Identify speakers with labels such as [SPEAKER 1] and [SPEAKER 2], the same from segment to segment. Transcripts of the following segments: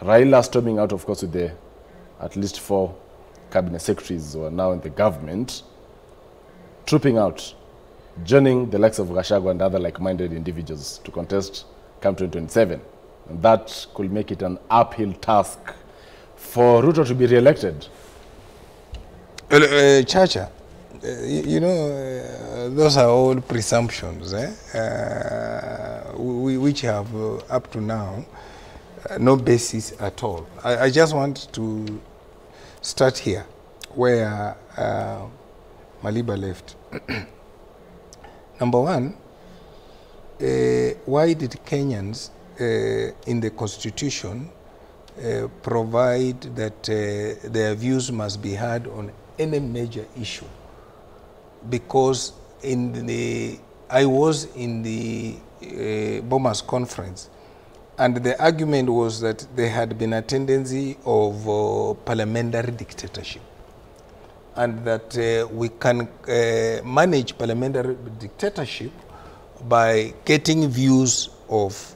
[SPEAKER 1] Raila storming out, of course, with the at least 4 cabinet secretaries who are now in the government, trooping out, joining the likes of Gachagua and other like-minded individuals to contest come 2027. And that could make it an uphill task for Ruto to be re-elected.
[SPEAKER 2] Well, Chacha, you know, those are all presumptions, which have, up to now, no basis at all. I just want to start here, where Maliba left. Number one, why did Kenyans in the Constitution provide that their views must be heard on any major issue? Because I was in the Bomas conference, and the argument was that there had been a tendency of parliamentary dictatorship, and that we can manage parliamentary dictatorship by getting views of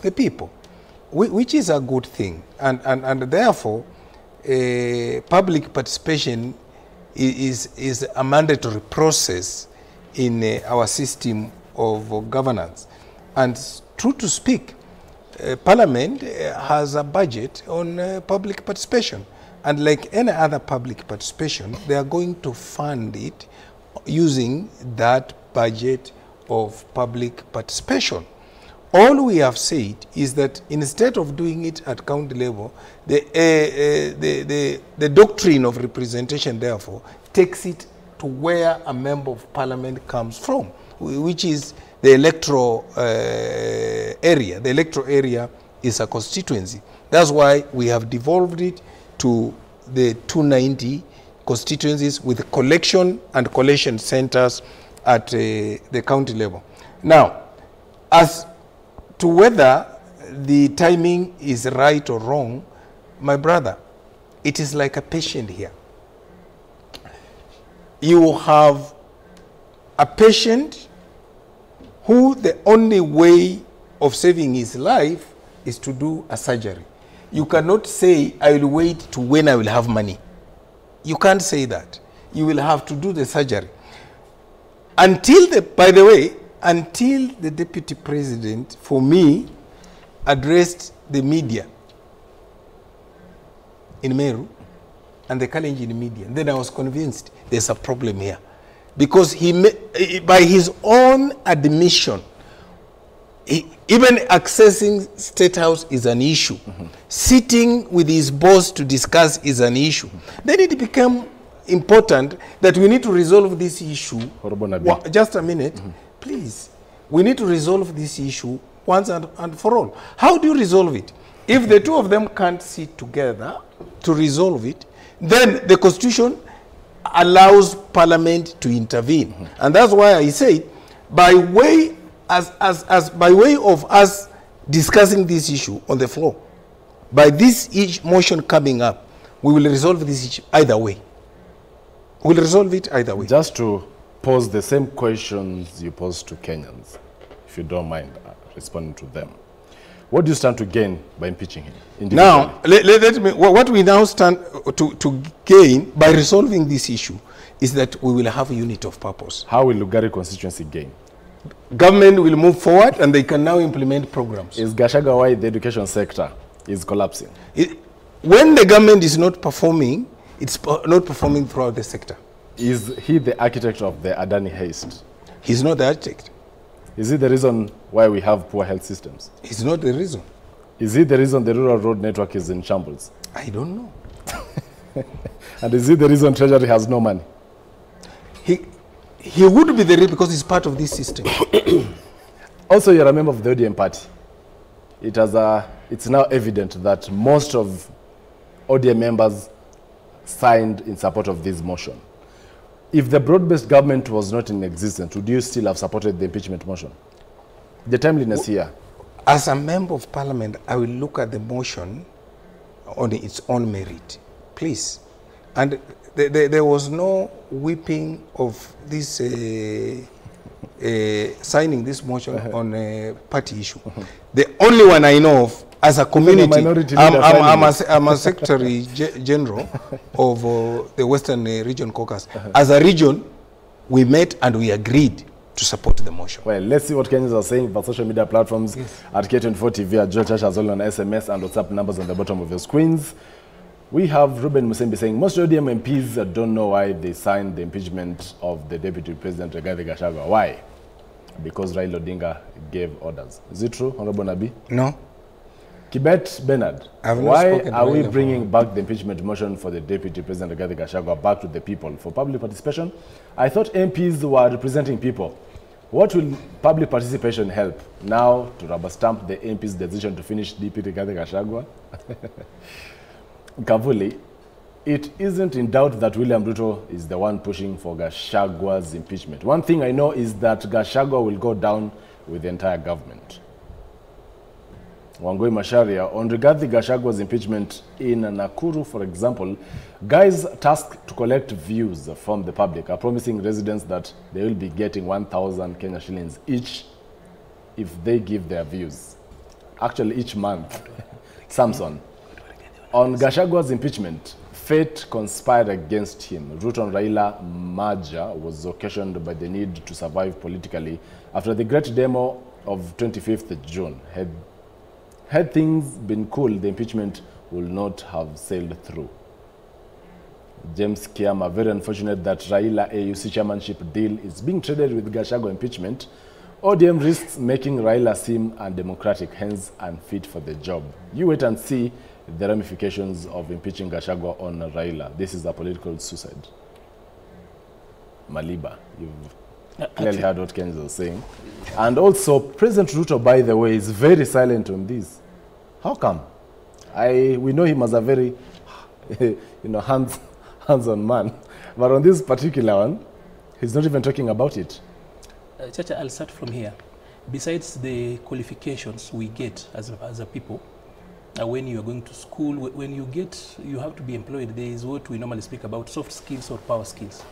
[SPEAKER 2] the people, which is a good thing. And therefore, public participation is a mandatory process in our system of governance. And true to speak, Parliament has a budget on public participation. And like any other public participation, they are going to fund it using that budget of public participation. All we have said is that instead of doing it at county level, the doctrine of representation, therefore, takes it to where a member of parliament comes from, which is the electoral area. The electoral area is a constituency. That's why we have devolved it to the 290 constituencies with collection and collation centers at the county level. Now, as to whether the timing is right or wrong, my brother, it is like a patient here. You have a patient who the only way of saving his life is to do a surgery. You cannot say, I will wait to when I will have money. You can't say that. You will have to do the surgery. Until by the way, until the deputy president, for me, addressed the media in Meru and the Kalenjin media, and then I was convinced there's a problem here. Because by his own admission, even accessing State House is an issue. Sitting with his boss to discuss is an issue. Then it became important that we need to resolve this issue. Just a minute, please. We need to resolve this issue once and for all. How do you resolve it? If the two of them can't sit together to resolve it, then the Constitution allows Parliament to intervene. And that's why I say, by way by way of us discussing this issue on the floor, by this motion coming up, we will resolve this issue either way. We'll resolve it either way.
[SPEAKER 1] Just to pose the same questions you posed to Kenyans, if you don't mind responding to them. What do you stand to gain by impeaching him?
[SPEAKER 2] Now, let me, what we now stand to gain by resolving this issue is that we will have a unit of purpose.
[SPEAKER 1] How will Lugari constituency gain?
[SPEAKER 2] Government will move forward and they can now implement programs.
[SPEAKER 1] Is Gachagua why the education sector is collapsing?
[SPEAKER 2] When the government is not performing, it's not performing throughout the sector.
[SPEAKER 1] Is he the architect of the Adani haste?
[SPEAKER 2] He's not the architect.
[SPEAKER 1] Is he the reason why we have poor health systems?
[SPEAKER 2] He's not the reason.
[SPEAKER 1] Is he the reason the rural road network is in shambles?
[SPEAKER 2] I don't know.
[SPEAKER 1] And is he the reason Treasury has no money?
[SPEAKER 2] He would be the reason because he's part of this system.
[SPEAKER 1] Also, you're a member of the ODM party. It's now evident that most of ODM members signed in support of this motion. If the broad-based government was not in existence, would you still have supported the impeachment motion? The timeliness here.
[SPEAKER 2] As a member of parliament, I will look at the motion on its own merit, please. And there was no whipping of this, signing this motion on a party issue. The only one I know of as a community,
[SPEAKER 1] minority leader
[SPEAKER 2] I'm a Secretary General of the Western Region Caucus. As a region, we met and we agreed to support the motion.
[SPEAKER 1] Well, let's see what Kenyans are saying for social media platforms at K24 TV, at Joe Chacha, as well on SMS and WhatsApp numbers on the bottom of your screens. We have Ruben Musembi saying, most ODM MPs don't know why they signed the impeachment of the Deputy President Rigathi Gachagua. Why? Because Raila Odinga gave orders. Is it true, Honorable Nabi?
[SPEAKER 2] No.
[SPEAKER 1] Kibet Bernard, why are we bringing back the impeachment motion for the Deputy President Rigathi Gachagua back to the people for public participation? I thought MPs were representing people. What will public participation help? Now to rubber stamp the MP's decision to finish Deputy Rigathi Gachagua? Kavuli, it isn't in doubt that William Ruto is the one pushing for Gachagua's impeachment. One thing I know is that Gachagua will go down with the entire government. Wangui Macharia, on Rigathi Gachagua's impeachment in Nakuru, for example, guys tasked to collect views from the public are promising residents that they will be getting 1,000 Kenya shillings each if they give their views. Actually, each month. Samson. On Gachagua's impeachment, fate conspired against him. Ruto and Raila merger was occasioned by the need to survive politically after the great demo of 25th June. Had things been cool, the impeachment would not have sailed through. James Kiama, very unfortunate that Raila AUC chairmanship deal is being traded with Gachagua impeachment. ODM risks making Raila seem undemocratic, hence unfit for the job. You wait and see the ramifications of impeaching Gachagua on Raila. This is a political suicide. Maliba, you've clearly heard what Kenyans are saying. And also, President Ruto, by the way, is very silent on this. How come? We know him as a very, hands-on man. But on this particular one, he's not even talking about it.
[SPEAKER 3] Chacha, I'll start from here. Besides the qualifications we get as a people, when you are going to school, when you have to be employed, there is what we normally speak about, soft skills or power skills.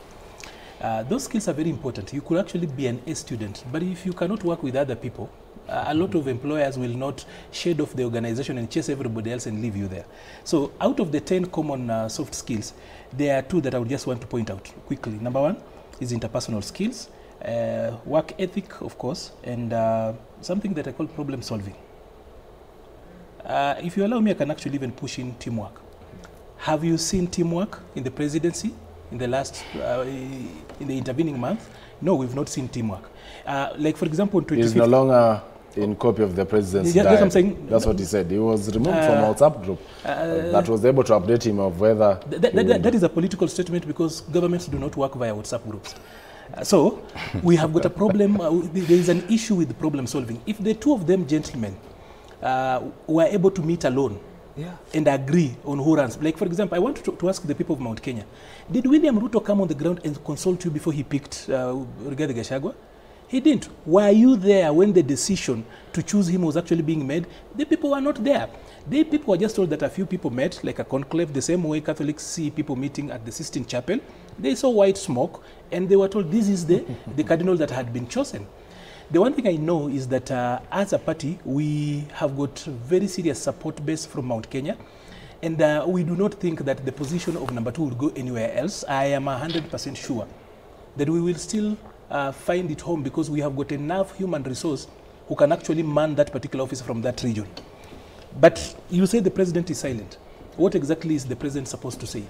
[SPEAKER 3] Those skills are very important. You could actually be an A student, but if you cannot work with other people, a lot of employers will not shed off the organization and chase everybody else and leave you there. So out of the 10 common soft skills, there are 2 that I would just want to point out quickly. Number 1 is interpersonal skills, work ethic, of course, and something that I call problem solving. If you allow me, I can actually even push in teamwork. Have you seen teamwork in the presidency in the last, in the intervening month? No, we've not seen teamwork. Like, for example,
[SPEAKER 1] he's no longer in copy of the president's diary. That's what he said. He was removed from a WhatsApp group that was able to update him of whether...
[SPEAKER 3] That is a political statement because governments do not work via WhatsApp groups. So we have got a problem. There is an issue with problem solving. If the 2 of them gentlemen were able to meet alone and agree on who runs. Like, for example, I want to ask the people of Mount Kenya, did William Ruto come on the ground and consult you before he picked Rigathi Gachagua? He didn't. Were you there when the decision to choose him was actually being made? The people were not there. The people were just told that a few people met, like a conclave, the same way Catholics see people meeting at the Sistine Chapel. They saw white smoke, and they were told this is the cardinal that had been chosen. The one thing I know is that as a party, we have got very serious support base from Mount Kenya, and we do not think that the position of number 2 will go anywhere else. I am 100% sure that we will still find it home because we have got enough human resource who can actually man that particular office from that region. But you say the president is silent. What exactly is the president supposed to say?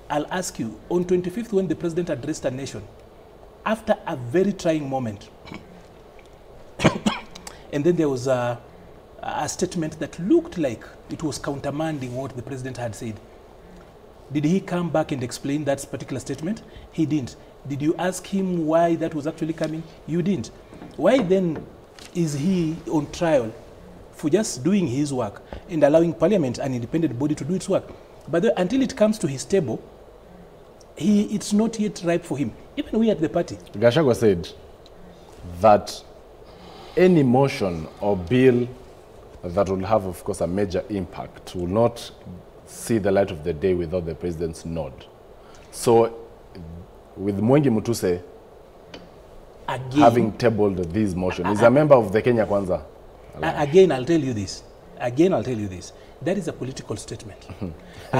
[SPEAKER 3] I'll ask you, on 25th, when the president addressed a nation, after a very trying moment, and then there was a statement that looked like it was countermanding what the president had said. Did he come back and explain that particular statement? He didn't. Did you ask him why that was actually coming? You didn't. Why then is he on trial for just doing his work and allowing Parliament, an independent body, to do its work? But until it comes to his table, it's not yet ripe for him. Even we at the party.
[SPEAKER 1] Gachagua said that any motion or bill that will have, of course, a major impact will not see the light of the day without the president's nod. So, with Mwengi Mutuse having tabled this motion, he's a member of the Kenya Kwanza.
[SPEAKER 3] Again, I'll tell you this. again, I'll tell you this. That is a political statement.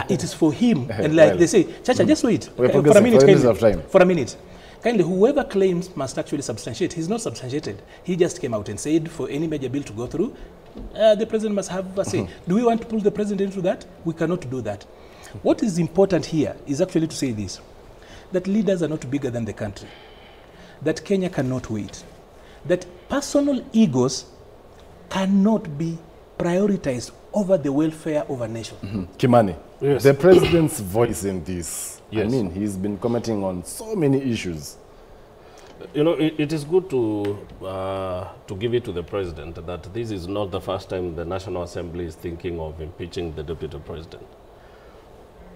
[SPEAKER 3] It is for him. And like they say, Chacha, just wait.
[SPEAKER 1] We're
[SPEAKER 3] For a
[SPEAKER 1] progressing.
[SPEAKER 3] minute,
[SPEAKER 1] For a minute
[SPEAKER 3] kindly.
[SPEAKER 1] of time.
[SPEAKER 3] For a minute. Kindly, whoever claims must actually substantiate. He's not substantiated. He just came out and said for any major bill to go through, the president must have a say. Do we want to pull the president into that? We cannot do that. What is important here is actually to say this, that leaders are not bigger than the country, that Kenya cannot wait, that personal egos cannot be prioritized over the welfare of a nation.
[SPEAKER 1] Kimani,
[SPEAKER 4] Yes.
[SPEAKER 1] the president's voice in this. I
[SPEAKER 4] Yes.
[SPEAKER 1] mean, he's been commenting on so many issues.
[SPEAKER 4] You know, it is good to give it to the president that this is not the first time the National Assembly is thinking of impeaching the deputy president.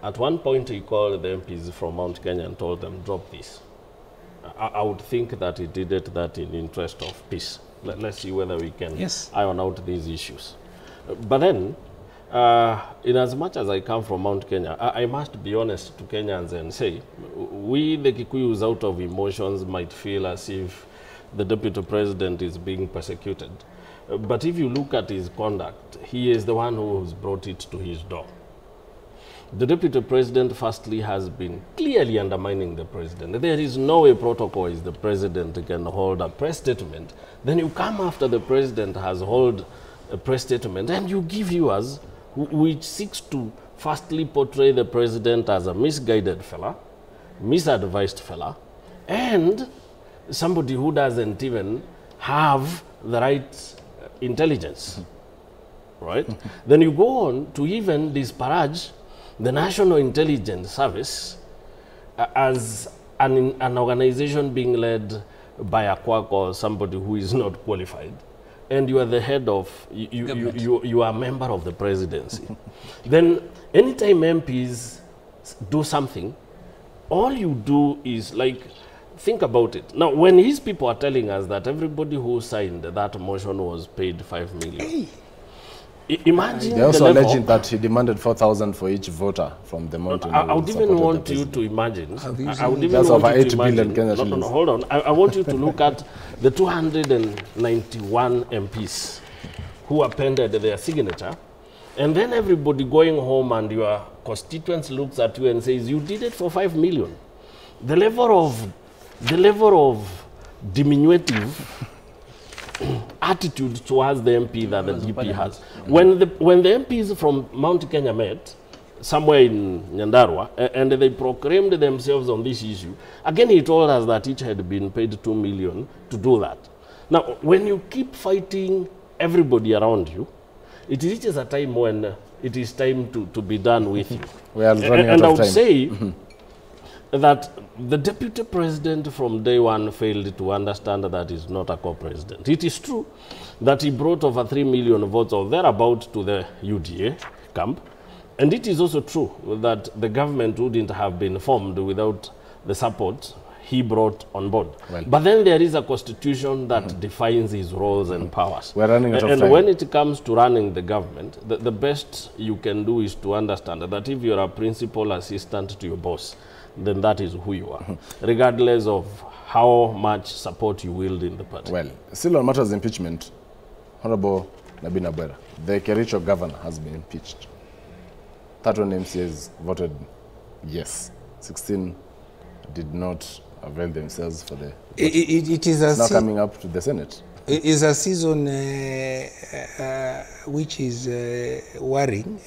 [SPEAKER 4] At one point, he called the MPs from Mount Kenya and told them, drop this. I would think that he did that in interest of peace. Let's see whether we can
[SPEAKER 3] Yes.
[SPEAKER 4] iron out these issues. But then, in as much as I come from Mount Kenya, I must be honest to Kenyans and say, we the Kikuyus out of emotions might feel as if the deputy president is being persecuted. But if you look at his conduct, he is the one who's brought it to his door. The deputy president firstly has been clearly undermining the president. There is no way protocol is the president can hold a press statement. Then you come after the president has held a press statement and you give viewers which seeks to firstly portray the president as a misguided fella, misadvised fella, and somebody who doesn't even have the right intelligence, right? Then you go on to even disparage the National Intelligence Service as an organization being led by a quack or somebody who is not qualified. And you are the head of, you are a member of the presidency. Then anytime MPs do something, all you do is like, think about it. Now, when his people are telling us that everybody who signed that motion was paid 5 million, imagine
[SPEAKER 1] They're also
[SPEAKER 4] the level.
[SPEAKER 1] alleging that he demanded 4,000 for each voter from the mountain.
[SPEAKER 4] I would even want you to imagine.
[SPEAKER 2] Have you
[SPEAKER 4] I would
[SPEAKER 2] seen-
[SPEAKER 4] even
[SPEAKER 1] That's
[SPEAKER 4] want
[SPEAKER 1] over
[SPEAKER 4] you
[SPEAKER 1] 8
[SPEAKER 4] to
[SPEAKER 1] billion
[SPEAKER 4] imagine.
[SPEAKER 1] Kenya
[SPEAKER 4] No,
[SPEAKER 1] shillings.
[SPEAKER 4] hold on. I want you to look at the 291 MPs who appended their signature, and then everybody going home and your constituents looks at you and says, you did it for 5 million. The level of diminutive attitude towards the MP that the DP has. When the MPs from Mount Kenya met somewhere in Nyandarua and they proclaimed themselves on this issue, again he told us that each had been paid 2 million to do that. Now, when you keep fighting everybody around you, it reaches a time when it is time to be done with you.
[SPEAKER 1] We are running out
[SPEAKER 4] And I
[SPEAKER 1] of
[SPEAKER 4] would
[SPEAKER 1] time.
[SPEAKER 4] say that the deputy president from day one failed to understand that he's not a co-president. It is true that he brought over 3 million votes or thereabout to the UDA camp. And it is also true that the government wouldn't have been formed without the support he brought on board.
[SPEAKER 1] Well.
[SPEAKER 4] But then there is a constitution that defines his roles and powers.
[SPEAKER 1] We're running out of
[SPEAKER 4] And
[SPEAKER 1] time.
[SPEAKER 4] when it comes to running the government, the best you can do is to understand that if you're a principal assistant to your boss, then that is who you are, regardless of how much support you wield in the party.
[SPEAKER 1] Well, still on matters of impeachment, Honorable Nabina Bwera, the Kericho governor has been impeached. 31 MCAs voted yes. 16 did not avail themselves for the...
[SPEAKER 2] It is a
[SPEAKER 1] It's now coming up to the Senate.
[SPEAKER 2] It is a season which is worrying.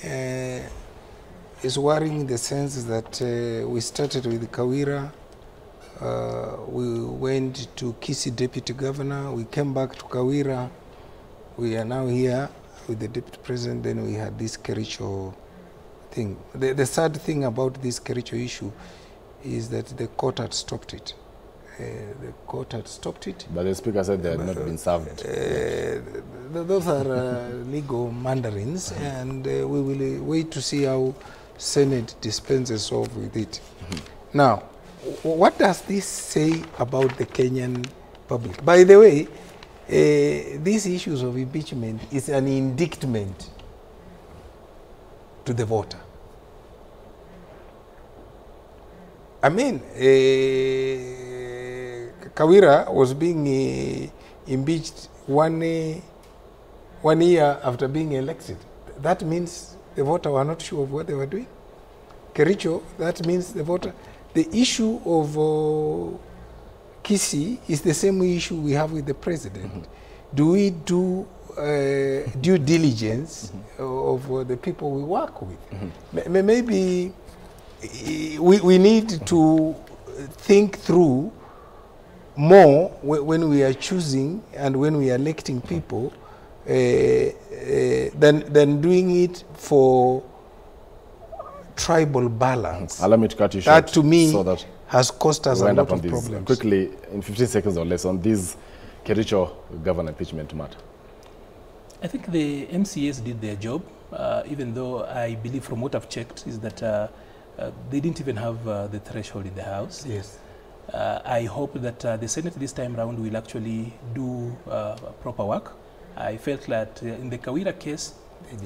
[SPEAKER 2] It's worrying in the sense that we started with Kawira, we went to Kisii Deputy Governor, we came back to Kawira, we are now here with the Deputy President, then we had this Kericho thing. The sad thing about this Kericho issue is that the court had stopped it. The court had stopped it.
[SPEAKER 1] But the speaker said they had not been served.
[SPEAKER 2] Those are legal mandarins, and we will wait to see how Senate dispenses off with it. Now, what does this say about the Kenyan public? By the way, these issues of impeachment is an indictment to the voter. I mean, Kawira was being impeached one year after being elected. that means the voter were not sure of what they were doing. Kericho, that means the voter. The issue of Kisii is the same issue we have with the president. Do we do due diligence of the people we work with? Maybe we need to think through more when we are choosing and when we are electing people than doing it for tribal balance.
[SPEAKER 1] Allow me to cut you short.
[SPEAKER 2] That to me
[SPEAKER 1] so that
[SPEAKER 2] has cost us a
[SPEAKER 1] wind
[SPEAKER 2] lot
[SPEAKER 1] up on
[SPEAKER 2] of
[SPEAKER 1] this
[SPEAKER 2] problems.
[SPEAKER 1] quickly in 15 seconds or less on this Kericho governor impeachment matter.
[SPEAKER 3] I think the MCAs did their job, even though I believe from what I've checked is that they didn't even have the threshold in the House.
[SPEAKER 2] Yes.
[SPEAKER 3] I hope that the Senate this time round will actually do proper work. I felt that in the Kawira case,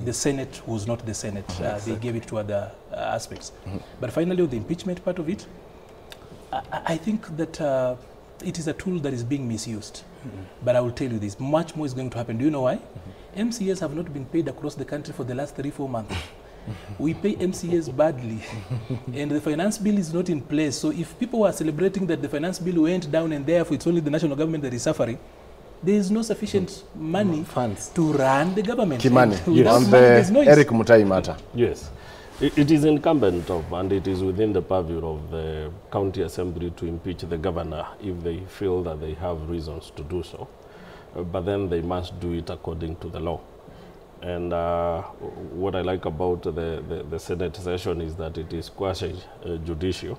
[SPEAKER 3] the Senate was not the Senate. They gave it to other aspects. But finally, on the impeachment part of it, I think that it is a tool that is being misused. But I will tell you this, much more is going to happen. Do you know why? MCAs have not been paid across the country for the last 3-4 months. We pay MCAs badly, and the finance bill is not in place. So if people are celebrating that the finance bill went down and therefore it's only the national government that is suffering, there is no sufficient money
[SPEAKER 2] Funds
[SPEAKER 3] to run the government.
[SPEAKER 1] Kimani,
[SPEAKER 3] And without
[SPEAKER 1] on
[SPEAKER 3] money,
[SPEAKER 1] the
[SPEAKER 3] there's noise.
[SPEAKER 1] Eric Mutai matter.
[SPEAKER 4] Yes. It is incumbent of, and it is within the purview of the county assembly to impeach the governor if they feel that they have reasons to do so. But then they must do it according to the law. And what I like about the Senate session is that it is quasi-judicial.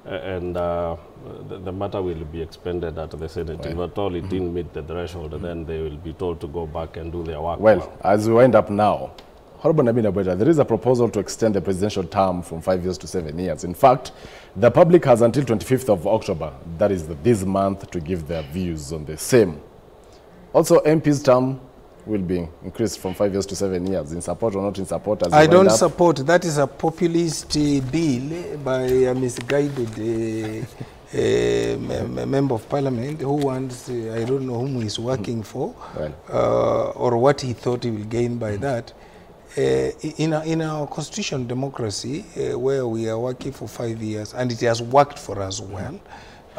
[SPEAKER 4] And the matter will be expended at the Senate. If at all it didn't meet the threshold, then they will be told to go back and do their work.
[SPEAKER 1] Well, as we wind up now, Honorable Nabin Abwera, there is a proposal to extend the presidential term from 5 years to 7 years. In fact, the public has until 25th of October, that is this month, to give their views on the same. Also, MP's term will be increased from 5 years to 7 years. In support or not in support? As
[SPEAKER 2] I don't support. That is a populist bill by a misguided member of parliament who wants, I don't know whom he's working for, or what he thought he will gain by that. In our constitutional democracy, where we are working for 5 years, and it has worked for us well,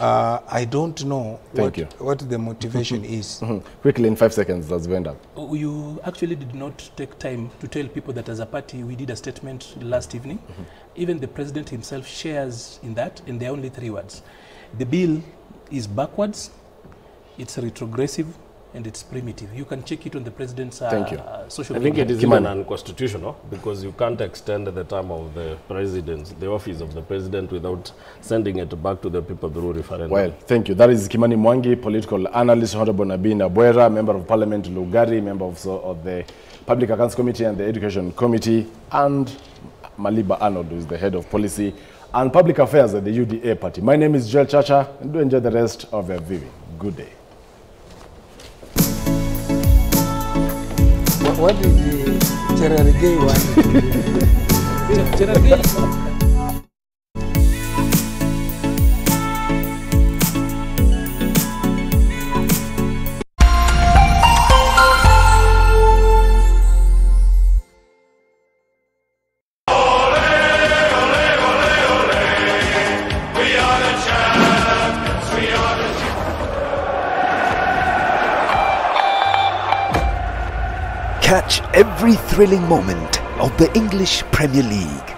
[SPEAKER 2] I don't know what the motivation is.
[SPEAKER 1] Quickly, in 5 seconds, let's wind up.
[SPEAKER 3] You actually did not take time to tell people that as a party, we did a statement last evening. Even the president himself shares in that, and there are only 3 words. The bill is backwards, it's retrogressive, and it's primitive. You can check it on the president's social media.
[SPEAKER 4] I think it is even unconstitutional because you can't extend the term of the president, the office of the president, without sending it back to the people through referendum.
[SPEAKER 1] Well, thank you. That is Kimani Mwangi, political analyst, Honorable Nabin Abwera, member of Parliament Lugari, member of the Public Accounts Committee and the Education Committee, and Maliba Arnold, who is the head of policy and public affairs at the UDA party. My name is Joel Chacha, and do enjoy the rest of your viewing. Good day.
[SPEAKER 2] What did the Cherargei want to do?
[SPEAKER 3] Cherargei.
[SPEAKER 5] Catch every thrilling moment of the English Premier League